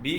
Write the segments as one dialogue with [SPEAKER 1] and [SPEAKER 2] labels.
[SPEAKER 1] B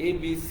[SPEAKER 1] ABC.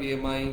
[SPEAKER 1] BMI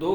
[SPEAKER 1] 2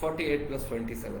[SPEAKER 1] 48 + 27,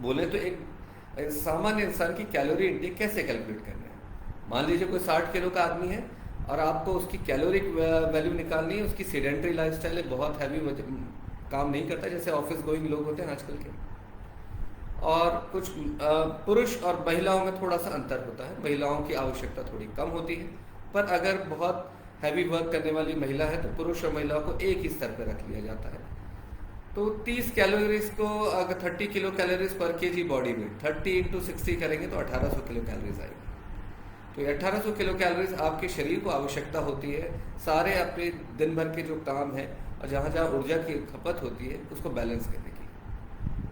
[SPEAKER 1] बोले तो एक सामान्य इंसान की कैलोरी इंटेक कैसे कैलकुलेट करना है। मान लीजिए कोई 60 किलो का आदमी है और आपको उसकी कैलोरिक वैल्यू निकालनी है, उसकी सेडेंट्री लाइफस्टाइल है, बहुत हैवी काम नहीं करता जैसे ऑफिस गोइंग लोग होते हैं आजकल के, और कुछ पुरुष और महिलाओं में थोड़ा सा अंतर होता है, महिलाओं की आवश्यकता थोड़ी कम होती है, पर अगर बहुत हैवी वर्क करने वाली महिला है तो पुरुष और महिलाओं को एक ही स्तर पर रख लिया जाता है। तो 30 कैलोरीज को अगर 30 किलो कैलोरीज पर केजी बॉडी वेट 30 इंटू 60 करेंगे तो 1800 किलो कैलोरीज आएगी। तो ये 1800 किलो कैलोरीज आपके शरीर को आवश्यकता होती है सारे अपने दिन भर के जो काम है और जहाँ जहाँ ऊर्जा की खपत होती है उसको बैलेंस करने की।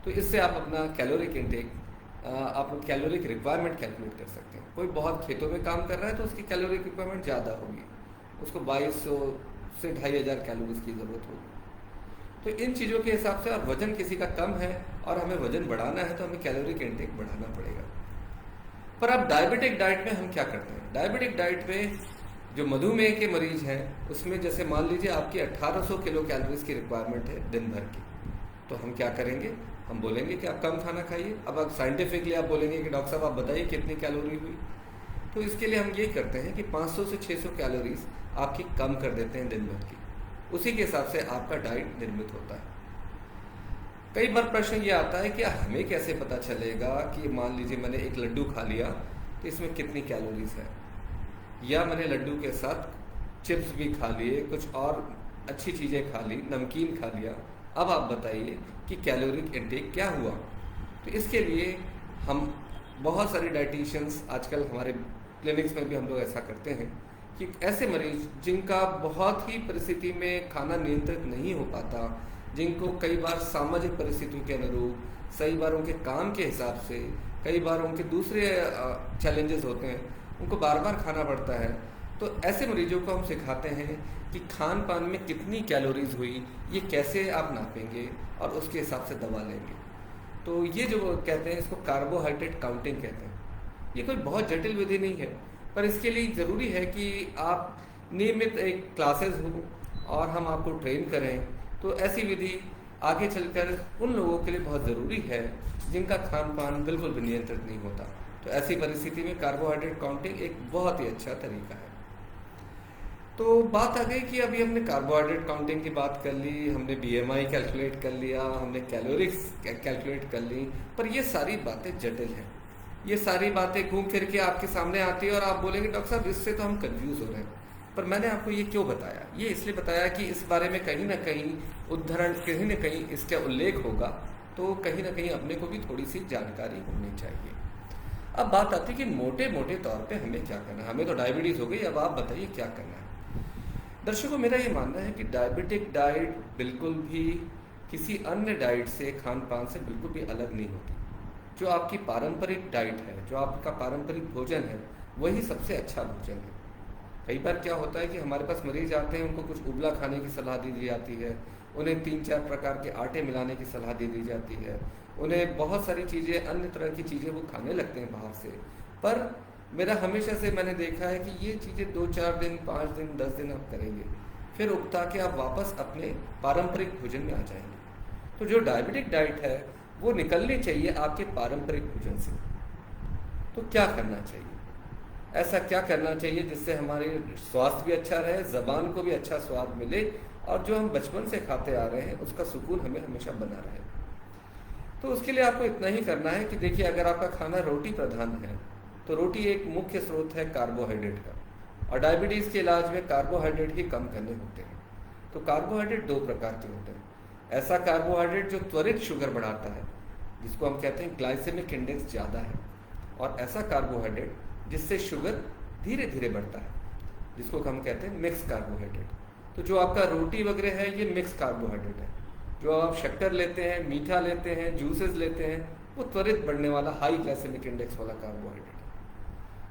[SPEAKER 1] तो इससे आप अपना कैलोरिक इंटेक, आप कैलोरिक रिक्वायरमेंट कैलकुलेट कर सकते हैं। कोई बहुत खेतों में काम कर रहा है तो उसकी कैलोरिक रिक्वायरमेंट ज़्यादा होगी, उसको 2200 से 2500 कैलोरीज की ज़रूरत होगी। तो इन चीज़ों के हिसाब से, और वजन किसी का कम है और हमें वजन बढ़ाना है तो हमें कैलोरिक इंटेक बढ़ाना पड़ेगा। पर अब डायबिटिक डाइट में हम क्या करते हैं? डायबिटिक डाइट में जो मधुमेह के मरीज हैं उसमें जैसे मान लीजिए आपकी 1800 किलो कैलोरीज की रिक्वायरमेंट है दिन भर की, तो हम क्या करेंगे? हम बोलेंगे कि आप कम खाना खाइए। अब आप साइंटिफिकली आप बोलेंगे कि डॉक्टर साहब आप बताइए कितनी कैलोरी हुई, तो इसके लिए हम ये करते हैं कि 500 से 600 कैलोरीज आपकी कम कर देते हैं दिन भर की, उसी के हिसाब से आपका डाइट निर्मित होता है। कई बार प्रश्न ये आता है कि हमें कैसे पता चलेगा कि मान लीजिए मैंने एक लड्डू खा लिया तो इसमें कितनी कैलोरीज है, या मैंने लड्डू के साथ चिप्स भी खा लिए, कुछ और अच्छी चीज़ें खा ली, नमकीन खा लिया, अब आप बताइए कि कैलोरिक इंटेक क्या हुआ। तो इसके लिए हम बहुत सारे डाइटिशियंस आजकल हमारे क्लिनिक्स में भी हम लोग ऐसा करते हैं कि ऐसे मरीज जिनका बहुत ही परिस्थिति में खाना नियंत्रित नहीं हो पाता, जिनको कई बार सामाजिक परिस्थितियों के अनुरूप, कई बार उनके काम के हिसाब से, कई बार उनके दूसरे चैलेंजेस होते हैं, उनको बार बार खाना पड़ता है, तो ऐसे मरीजों को हम सिखाते हैं कि खान पान में कितनी कैलोरीज हुई ये कैसे आप नापेंगे और उसके हिसाब से दवा लेंगे। तो ये जो कहते हैं इसको कार्बोहाइड्रेट काउंटिंग कहते हैं। ये कोई बहुत जटिल विधि नहीं है, पर इसके लिए ज़रूरी है कि आप नियमित एक क्लासेस हो और हम आपको ट्रेन करें। तो ऐसी विधि आगे चलकर उन लोगों के लिए बहुत ज़रूरी है जिनका खान पान बिल्कुल भी नियंत्रित नहीं होता। तो ऐसी परिस्थिति में कार्बोहाइड्रेट काउंटिंग एक बहुत ही अच्छा तरीका है। तो बात आ गई कि अभी हमने कार्बोहाइड्रेट काउंटिंग की बात कर ली, हमने BMI कैलकुलेट कर लिया, हमने कैलोरीज कैलकुलेट कर ली, पर ये सारी बातें जटिल हैं। ये सारी बातें घूम फिर के आपके सामने आती है और आप बोलेंगे डॉक्टर साहब इससे तो हम कंफ्यूज हो रहे हैं। पर मैंने आपको ये क्यों बताया? ये इसलिए बताया कि इस बारे में कहीं ना कहीं उद्धरण, कहीं ना कहीं इसका उल्लेख होगा, तो कहीं ना कहीं अपने को भी थोड़ी सी जानकारी होनी चाहिए। अब बात आती है कि मोटे मोटे तौर पे हमें क्या करना है। हमें तो डायबिटीज़ हो गई, अब आप बताइए क्या करना है। दर्शकों, मेरा ये मानना है कि डायबिटिक डाइट बिल्कुल भी किसी अन्य डाइट से, खान पान से बिल्कुल भी अलग नहीं होती। जो आपकी पारंपरिक डाइट है, जो आपका पारंपरिक भोजन है, वही सबसे अच्छा भोजन है। कई बार क्या होता है कि हमारे पास मरीज आते हैं, उनको कुछ उबला खाने की सलाह दी जाती है, उन्हें 3-4 प्रकार के आटे मिलाने की सलाह दे दी जाती है, उन्हें बहुत सारी चीज़ें, अन्य तरह की चीज़ें वो खाने लगते हैं बाहर से। पर मेरा हमेशा से मैंने देखा है कि ये चीज़ें 2-4 दिन, 5 दिन, 10 दिन आप करेंगे, फिर उकता के आप वापस अपने पारंपरिक भोजन में आ जाएंगे। तो जो डायबिटिक डाइट है वो निकलनी चाहिए आपके पारंपरिक भोजन से। तो क्या करना चाहिए? ऐसा क्या करना चाहिए जिससे हमारे स्वास्थ्य भी अच्छा रहे, ज़बान को भी अच्छा स्वाद मिले, और जो हम बचपन से खाते आ रहे हैं उसका सुकून हमें हमेशा बना रहे। तो उसके लिए आपको इतना ही करना है कि देखिए, अगर आपका खाना रोटी प्रधान है तो रोटी एक मुख्य स्रोत है कार्बोहाइड्रेट का, और डायबिटीज़ के इलाज में कार्बोहाइड्रेट ही कम करने होते हैं। तो कार्बोहाइड्रेट 2 प्रकार के होते हैं। ऐसा कार्बोहाइड्रेट जो त्वरित शुगर बढ़ाता है, जिसको हम कहते हैं ग्लाइसेमिक इंडेक्स ज़्यादा है, और ऐसा कार्बोहाइड्रेट जिससे शुगर धीरे धीरे बढ़ता है, जिसको हम कहते हैं मिक्स कार्बोहाइड्रेट। तो जो आपका रोटी वगैरह है ये मिक्स कार्बोहाइड्रेट है। जो आप शक्कर लेते हैं, मीठा लेते हैं, जूसेस लेते हैं, वो त्वरित बढ़ने वाला हाई ग्लाइसेमिक इंडेक्स वाला कार्बोहाइड्रेट है।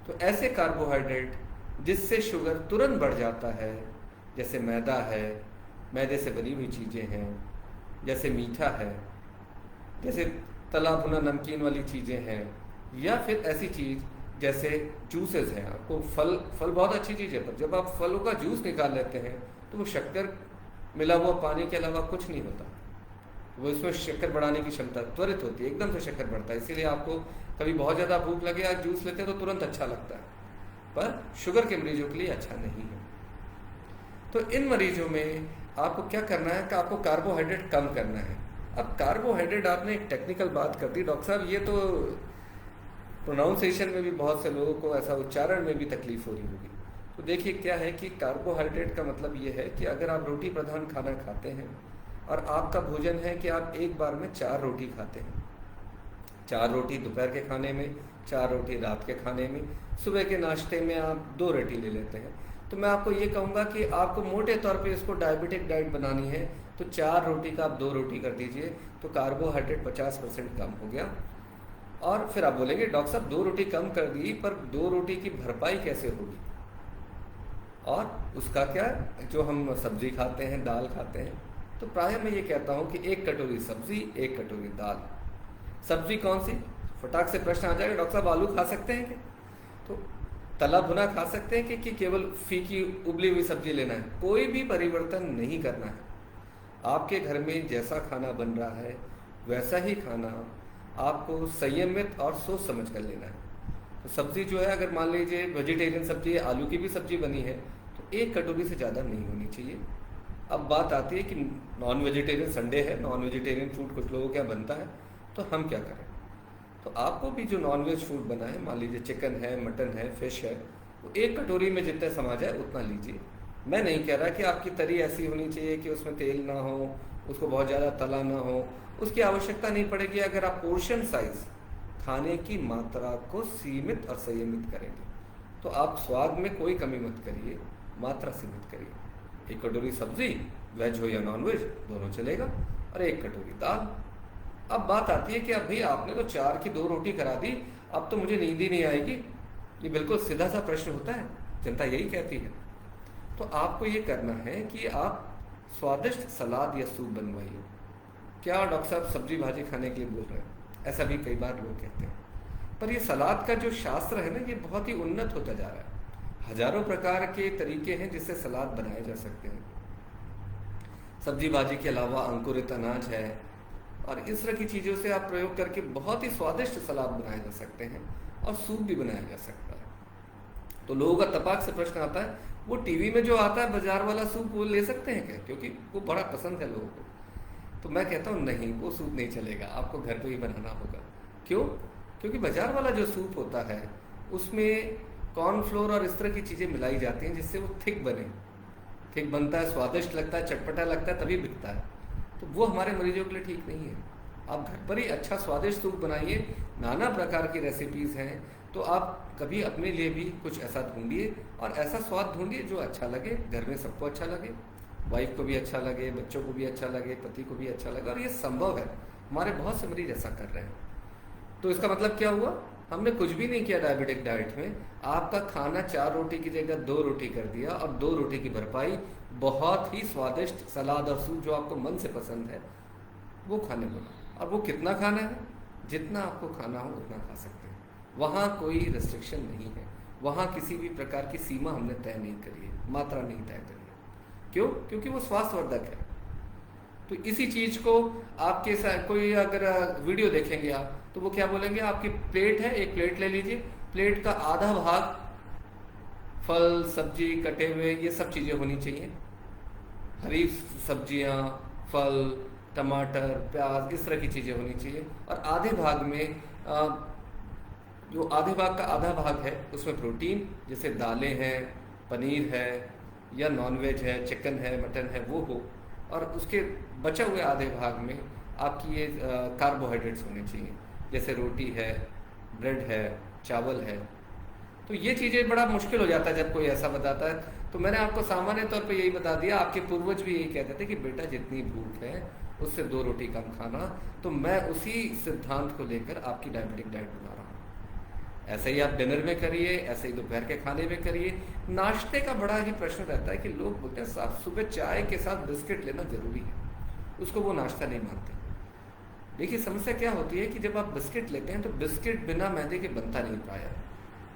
[SPEAKER 1] तो ऐसे कार्बोहाइड्रेट जिससे शुगर तुरंत बढ़ जाता है, जैसे मैदा है, मैदे से बनी हुई चीज़ें हैं, जैसे मीठा है, जैसे तला भुना नमकीन वाली चीज़ें हैं, या फिर ऐसी चीज़ जैसे जूसेस हैं। आपको फल बहुत अच्छी चीज़ है, पर जब आप फलों का जूस निकाल लेते हैं तो वो शक्कर मिला हुआ पानी के अलावा कुछ नहीं होता। वो इसमें शक्कर बढ़ाने की क्षमता त्वरित होती है, एकदम से शक्कर बढ़ता है। इसीलिए आपको कभी बहुत ज़्यादा भूख लगे, आप जूस लेते हैं तो तुरंत अच्छा लगता है, पर शुगर के मरीजों के लिए अच्छा नहीं है। तो इन मरीजों में आपको क्या करना है कि आपको कार्बोहाइड्रेट कम करना है। अब कार्बोहाइड्रेट, आपने एक टेक्निकल बात कर दी डॉक्टर साहब, ये तो प्रोनाउंसिएशन में भी बहुत से लोगों को, ऐसा उच्चारण में भी तकलीफ हो रही होगी। तो देखिए क्या है कि कार्बोहाइड्रेट का मतलब ये है कि अगर आप रोटी प्रधान खाना खाते हैं और आपका भोजन है कि आप एक बार में 4 रोटी खाते हैं, 4 रोटी दोपहर के खाने में, 4 रोटी रात के खाने में, सुबह के नाश्ते में आप 2 रोटी ले लेते हैं, तो मैं आपको ये कहूँगा कि आपको मोटे तौर पे इसको डायबिटिक डाइट बनानी है तो 4 रोटी का आप 2 रोटी कर दीजिए, तो कार्बोहाइड्रेट 50% कम हो गया। और फिर आप बोलेंगे डॉक्टर साहब 2 रोटी कम कर दी, पर 2 रोटी की भरपाई कैसे होगी? और उसका क्या, जो हम सब्जी खाते हैं, दाल खाते हैं, तो प्रायः मैं ये कहता हूँ कि 1 कटोरी सब्जी, 1 कटोरी दाल। सब्जी कौन सी? फटाक से प्रश्न आ जाएगा, डॉक्टर साहब आलू खा सकते हैं क्या? तो तला भुना खा सकते हैं कि केवल फीकी उबली हुई सब्जी लेना है? कोई भी परिवर्तन नहीं करना है। आपके घर में जैसा खाना बन रहा है वैसा ही खाना आपको संयमित और सोच समझ कर लेना है। तो सब्जी जो है, अगर मान लीजिए वेजिटेरियन सब्जी, आलू की भी सब्जी बनी है, तो 1 कटोरी से ज़्यादा नहीं होनी चाहिए। अब बात आती है कि नॉन वेजिटेरियन, संडे है, नॉन वेजिटेरियन फूड कुछ लोगों के यहाँ बनता है, तो हम क्या करें? तो आपको भी जो नॉन वेज फूड बना है, मान लीजिए चिकन है, मटन है, फिश है, वो 1 कटोरी में जितना समा जाए उतना लीजिए। मैं नहीं कह रहा कि आपकी तरी ऐसी होनी चाहिए कि उसमें तेल ना हो, उसको बहुत ज़्यादा तला ना हो, उसकी आवश्यकता नहीं पड़ेगी अगर आप पोर्शन साइज, खाने की मात्रा को सीमित और संयमित करेंगे। तो आप स्वाद में कोई कमी मत करिए, मात्रा सीमित करिए। 1 कटोरी सब्जी, वेज हो या नॉन वेज, दोनों चलेगा, और 1 कटोरी दाल। अब बात आती है कि अब भाई आपने तो 4 की 2 रोटी करा दी, अब तो मुझे नींद ही नहीं आएगी। ये बिल्कुल सीधा सा प्रश्न होता है, जनता यही कहती है। तो आपको ये करना है कि आप स्वादिष्ट सलाद या सूप बनवाइए। क्या डॉक्टर साहब सब्जी भाजी खाने के लिए बोल रहे हैं? ऐसा भी कई बार लोग कहते हैं, पर ये सलाद का जो शास्त्र है ना, ये बहुत ही उन्नत होता जा रहा है। हजारों प्रकार के तरीके हैं जिससे सलाद बनाए जा सकते हैं। सब्जी भाजी के अलावा अंकुरित अनाज है, और इस तरह की चीज़ों से आप प्रयोग करके बहुत ही स्वादिष्ट सलाद बनाए जा सकते हैं, और सूप भी बनाया जा सकता है। तो लोगों का तपाक से प्रश्न आता है, वो टीवी में जो आता है बाजार वाला सूप, वो ले सकते हैं क्या? क्योंकि वो बड़ा पसंद है लोगों को। तो मैं कहता हूँ नहीं, वो सूप नहीं चलेगा, आपको घर पे ही बनाना होगा। क्यों? क्योंकि बाजार वाला जो सूप होता है उसमें कॉर्नफ्लोर और इस तरह की चीज़ें मिलाई जाती हैं जिससे वो थिक बने, थिक बनता है, स्वादिष्ट लगता है, चटपटा लगता है, तभी बिकता है। तो वो हमारे मरीजों के लिए ठीक नहीं है। आप घर पर ही अच्छा स्वादिष्ट सूप बनाइए। नाना प्रकार की रेसिपीज़ हैं, तो आप कभी अपने लिए भी कुछ ऐसा ढूंढिए, और ऐसा स्वाद ढूंढिए जो अच्छा लगे, घर में सबको अच्छा लगे, वाइफ को भी अच्छा लगे, बच्चों को भी अच्छा लगे, पति को भी अच्छा लगे। और ये संभव है, हमारे बहुत से मरीज ऐसा कर रहे हैं। तो इसका मतलब क्या हुआ? हमने कुछ भी नहीं किया डायबिटिक डाइट में। आपका खाना 4 रोटी की जगह 2 रोटी कर दिया, और 2 रोटी की भरपाई बहुत ही स्वादिष्ट सलाद और सूप जो आपको मन से पसंद है वो खाने बोला। और वो कितना खाना है? जितना आपको खाना हो उतना खा सकते हैं। वहाँ कोई रिस्ट्रिक्शन नहीं है, वहाँ किसी भी प्रकार की सीमा हमने तय नहीं करी है, मात्रा नहीं तय करी है। क्यों? क्योंकि वो स्वास्थ्यवर्धक है। तो इसी चीज़ को आपके साथ कोई अगर वीडियो देखेंगे आप, तो वो क्या बोलेंगे, आपकी प्लेट है, एक प्लेट ले लीजिए, प्लेट का आधा भाग फल, सब्जी, कटे हुए, ये सब चीज़ें होनी चाहिए, हरी सब्जियां, फल, टमाटर, प्याज, इस तरह की चीज़ें होनी चाहिए। और आधे भाग में जो आधे भाग का आधा भाग है उसमें प्रोटीन, जैसे दालें हैं, पनीर है, या नॉनवेज है, चिकन है, मटन है, वो हो। और उसके बचे हुए आधे भाग में आपकी ये कार्बोहाइड्रेट्स होने चाहिए, जैसे रोटी है, ब्रेड है, चावल है। तो ये चीज़ें बड़ा मुश्किल हो जाता है जब कोई ऐसा बताता है। तो मैंने आपको सामान्य तौर पे यही बता दिया। आपके पूर्वज भी यही कहते थे कि बेटा जितनी भूख है उससे 2 रोटी कम खाना। तो मैं उसी सिद्धांत को लेकर आपकी डायबिटिक डाइट बना रहा हूँ। ऐसे ही आप डिनर में करिए, ऐसे ही दोपहर के खाने में करिए। नाश्ते का बड़ा ही प्रश्न रहता है कि लोग बोलते हैं साहब सुबह चाय के साथ बिस्किट लेना जरूरी है, उसको वो नाश्ता नहीं मानते। देखिए समस्या क्या होती है कि जब आप बिस्किट लेते हैं तो बिस्किट बिना मैदे के बनता नहीं पाया,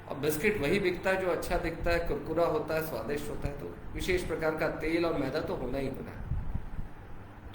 [SPEAKER 1] और बिस्किट वही बिकता है जो अच्छा दिखता है, कुरकुरा होता है, स्वादिष्ट होता है। तो विशेष प्रकार का तेल और मैदा तो होना ही होना है।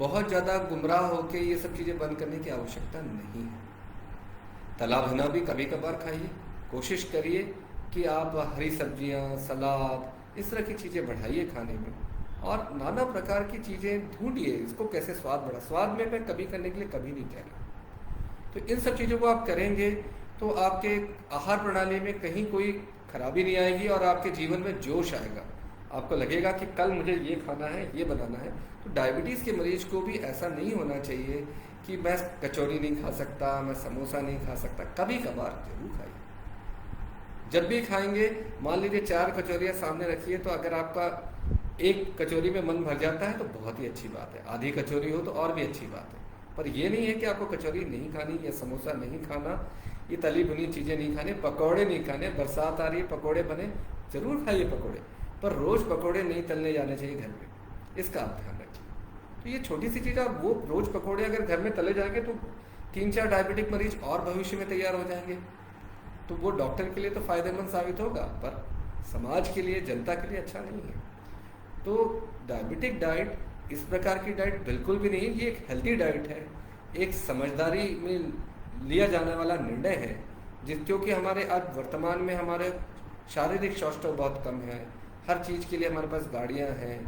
[SPEAKER 1] बहुत ज़्यादा गुमराह होकर ये सब चीज़ें बंद करने की आवश्यकता नहीं है। तला भुना भी कभी कभार खाइए, कोशिश करिए कि आप हरी सब्जियां, सलाद, इस तरह की चीज़ें बढ़ाइए खाने में, और नाना प्रकार की चीज़ें ढूंढिए इसको कैसे स्वाद बढ़ा। स्वाद में मैं कभी करने के लिए कभी नहीं कह रहा। तो इन सब चीज़ों को आप करेंगे तो आपके आहार प्रणाली में कहीं कोई खराबी नहीं आएगी और आपके जीवन में जोश आएगा। आपको लगेगा कि कल मुझे ये खाना है, ये बनाना है। तो डायबिटीज़ के मरीज को भी ऐसा नहीं होना चाहिए कि मैं कचौड़ी नहीं खा सकता, मैं समोसा नहीं खा सकता। कभी कभार जरूर खाइए। जब भी खाएंगे, मान लीजिए 4 कचौरियाँ सामने रखिए, तो अगर आपका एक कचौरी में मन भर जाता है तो बहुत ही अच्छी बात है, आधी कचौरी हो तो और भी अच्छी बात है। पर ये नहीं है कि आपको कचौरी नहीं खानी या समोसा नहीं खाना, ये तली भुनी चीज़ें नहीं खाने, पकौड़े नहीं खाने। बरसात आ रही है, पकौड़े बने, ज़रूर खाइए पकौड़े, पर रोज़ पकौड़े नहीं तलने जाने चाहिए घर में, इसका आप ध्यान रखिए। तो ये छोटी सी चीज़, आप वो रोज़ पकौड़े अगर घर में तले जाएंगे तो 3-4 डायबिटिक मरीज और भविष्य में तैयार हो जाएंगे। तो वो डॉक्टर के लिए तो फ़ायदेमंद साबित होगा, पर समाज के लिए, जनता के लिए अच्छा नहीं है। तो डायबिटिक डाइट इस प्रकार की डाइट बिल्कुल भी नहीं है। ये एक हेल्दी डाइट है, एक समझदारी में लिया जाने वाला निर्णय है, क्योंकि हमारे आज वर्तमान में हमारे शारीरिक सौष्ठव बहुत कम है। हर चीज़ के लिए हमारे पास गाड़ियाँ हैं,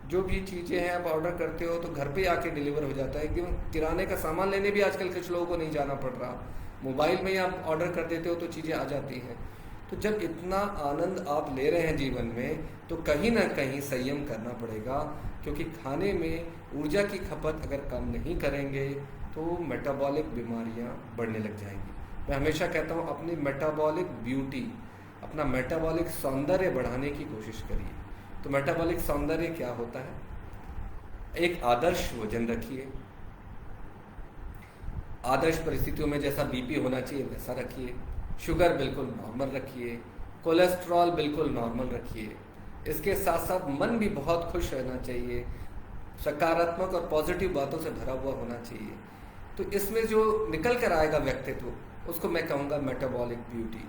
[SPEAKER 1] जो भी चीज़ें हैं आप ऑर्डर करते हो तो घर पे आके डिलीवर हो जाता है। क्यों? किराने का सामान लेने भी आजकल कुछ लोगों को नहीं जाना पड़ रहा, मोबाइल में ही आप ऑर्डर कर देते हो तो चीज़ें आ जाती हैं। तो जब इतना आनंद आप ले रहे हैं जीवन में, तो कहीं ना कहीं संयम करना पड़ेगा, क्योंकि खाने में ऊर्जा की खपत अगर कम नहीं करेंगे तो मेटाबॉलिक बीमारियां बढ़ने लग जाएंगी। मैं हमेशा कहता हूं, अपनी मेटाबॉलिक ब्यूटी, अपना मेटाबॉलिक सौंदर्य बढ़ाने की कोशिश करिए। तो मेटाबॉलिक सौंदर्य क्या होता है? एक आदर्श वजन रखिए, आदर्श परिस्थितियों में जैसा बीपी होना चाहिए वैसा रखिए, शुगर बिल्कुल नॉर्मल रखिए, कोलेस्ट्रॉल बिल्कुल नॉर्मल रखिए। इसके साथ साथ मन भी बहुत खुश रहना चाहिए, सकारात्मक और पॉजिटिव बातों से भरा हुआ होना चाहिए। तो इसमें जो निकल कर आएगा व्यक्तित्व, उसको मैं कहूँगा मेटाबॉलिक ब्यूटी।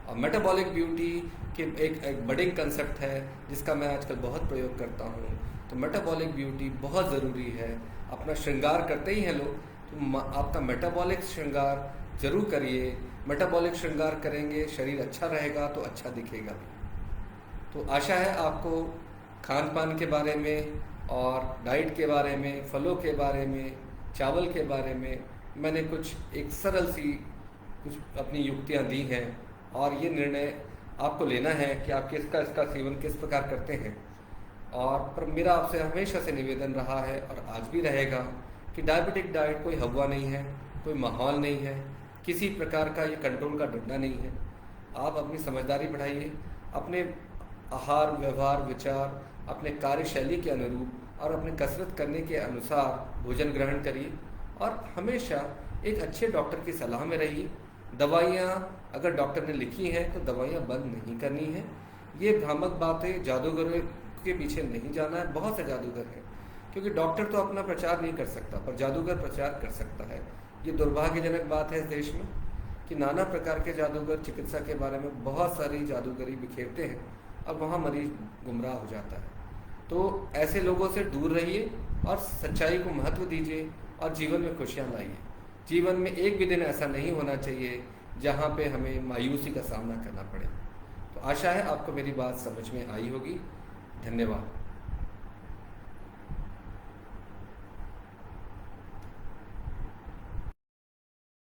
[SPEAKER 1] और मेटाबॉलिक ब्यूटी के एक बडिंग कंसेप्ट है जिसका मैं आजकल बहुत प्रयोग करता हूँ। तो मेटाबॉलिक ब्यूटी बहुत ज़रूरी है। अपना श्रृंगार करते ही हैं लोग, तो आपका मेटाबॉलिक श्रृंगार जरूर करिए। मेटाबॉलिक श्रृंगार करेंगे, शरीर अच्छा रहेगा तो अच्छा दिखेगा भी। तो आशा है आपको खान पान के बारे में और डाइट के बारे में, फलों के बारे में, चावल के बारे में मैंने कुछ एक सरल सी कुछ अपनी युक्तियाँ दी हैं, और ये निर्णय आपको लेना है कि आप इसका सेवन किस प्रकार करते हैं। और पर मेरा आपसे हमेशा से निवेदन रहा है और आज भी रहेगा कि डायबिटिक डाइट कोई हवा नहीं है, कोई माहौल नहीं है, किसी प्रकार का ये कंट्रोल का डंडा नहीं है। आप अपनी समझदारी बढ़ाइए, अपने आहार, व्यवहार, विचार, अपने कार्यशैली के अनुरूप और अपने कसरत करने के अनुसार भोजन ग्रहण करिए, और हमेशा एक अच्छे डॉक्टर की सलाह में रहिए। दवाइयाँ अगर डॉक्टर ने लिखी हैं तो दवाइयाँ बंद नहीं करनी है। ये भ्रामक बातें, जादूगरों के पीछे नहीं जाना है। बहुत से जादूगर हैं, क्योंकि डॉक्टर तो अपना प्रचार नहीं कर सकता, पर जादूगर प्रचार कर सकता है। ये दुर्भाग्यजनक बात है इस देश में कि नाना प्रकार के जादूगर चिकित्सा के बारे में बहुत सारी जादूगरी बिखेरते हैं, अब वहाँ मरीज गुमराह हो जाता है। तो ऐसे लोगों से दूर रहिए और सच्चाई को महत्व दीजिए और जीवन में खुशियाँ लाइए। जीवन में एक भी दिन ऐसा नहीं होना चाहिए जहाँ पे हमें मायूसी का सामना करना पड़े। तो आशा है आपको मेरी बात समझ में आई होगी। धन्यवाद।